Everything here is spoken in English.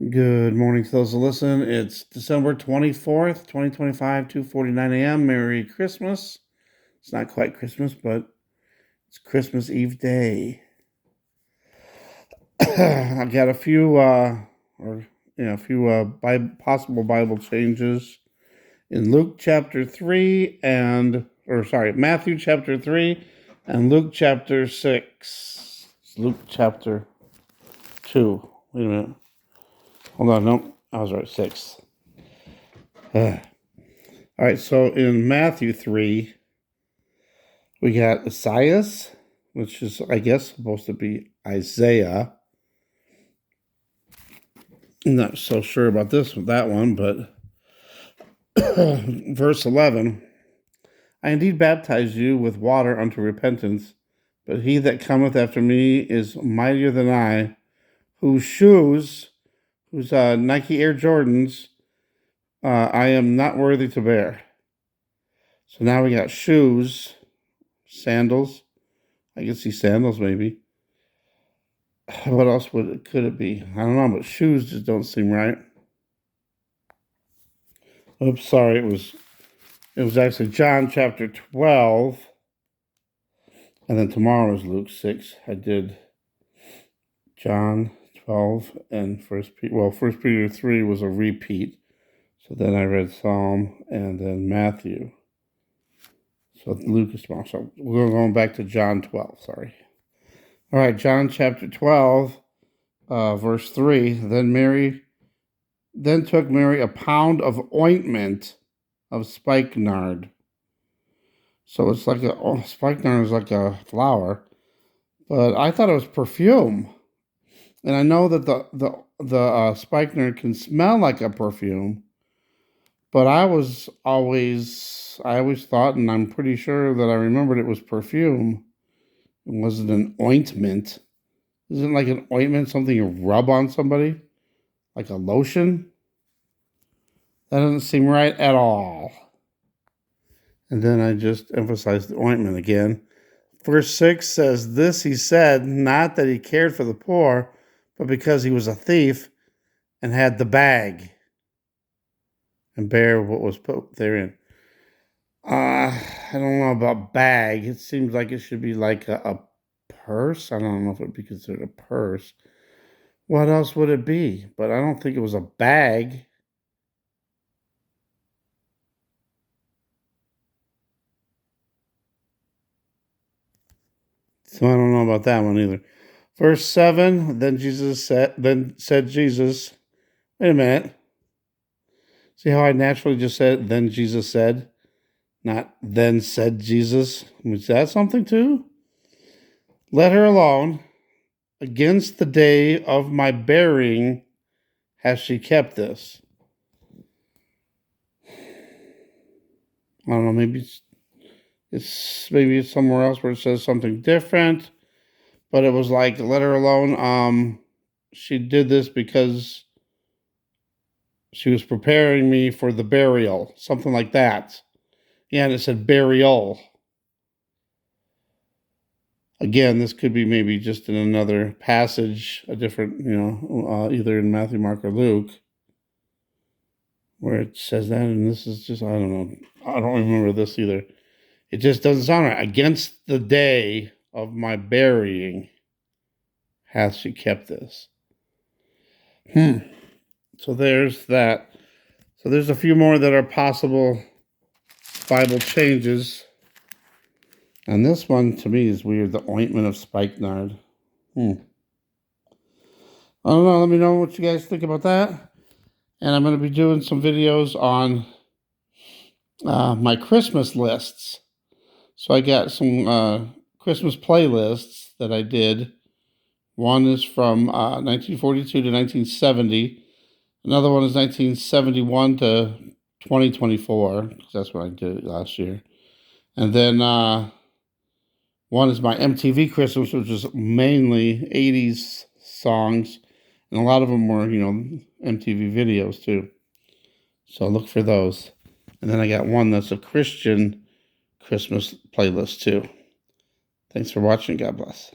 Good morning to those who listen. It's December 24th, 2025, 2:49 a.m. Merry Christmas. It's not quite Christmas, but it's Christmas Eve day. I got a few possible Bible changes in Matthew chapter 3 and Luke chapter 6. It's Luke chapter 2. Wait a minute. Hold on, no, I was right, 6. All right, so in Matthew 3, we got Esaias, which is, I guess, supposed to be Isaiah. I'm not so sure about that one, but verse 11, I indeed baptize you with water unto repentance, but he that cometh after me is mightier than I, whose Nike Air Jordans, I am not worthy to bear. So now we got shoes, sandals. I can see sandals maybe. What else could it be? I don't know, but shoes just don't seem right. Oops, sorry. It was actually John chapter 12, and then tomorrow is Luke 6. I did John 12 and First Peter 3 was a repeat. So then I read Psalm and then Matthew. So Luke is tomorrow. So we're going back to John 12. Sorry. All right, John chapter 12, verse 3. Then took Mary a pound of ointment of spikenard. So it's like spikenard is like a flower, but I thought it was perfume. And I know that the spikenard can smell like a perfume, but I always thought, and I'm pretty sure that I remembered it was perfume. It wasn't an ointment. Isn't like an ointment something you rub on somebody? Like a lotion? That doesn't seem right at all. And then I just emphasized the ointment again. Verse 6 says, This he said, not that he cared for the poor, but because he was a thief and had the bag and bear what was put therein. I don't know about bag. It seems like it should be like a purse. I don't know if it would be considered a purse. What else would it be? But I don't think it was a bag. So I don't know about that one either. Verse 7, then said Jesus, wait a minute. See how I naturally just said, then Jesus said, not then said Jesus? Was that something too? Let her alone. Against the day of my burying has she kept this. I don't know, maybe it's somewhere else where it says something different, but it was like, let her alone. She did this because she was preparing me for the burial, something like that. Yeah, and it said burial. Again, this could be maybe just in another passage, a different, either in Matthew, Mark, or Luke, where it says that, and this is just, I don't know. I don't remember this either. It just doesn't sound right. Against the day of my burying hath she kept this. So there's that. So there's a few more that are possible Bible changes. And this one, to me, is weird. The ointment of spikenard. I don't know. Let me know what you guys think about that. And I'm going to be doing some videos on my Christmas lists. So I got some Christmas playlists that I did. One is from 1942 to 1970. Another one is 1971 to 2024. That's what I did last year. And then one is my MTV Christmas, which is mainly 80s songs. And a lot of them were, MTV videos too. So look for those. And then I got one that's a Christian Christmas playlist too. Thanks for watching. God bless.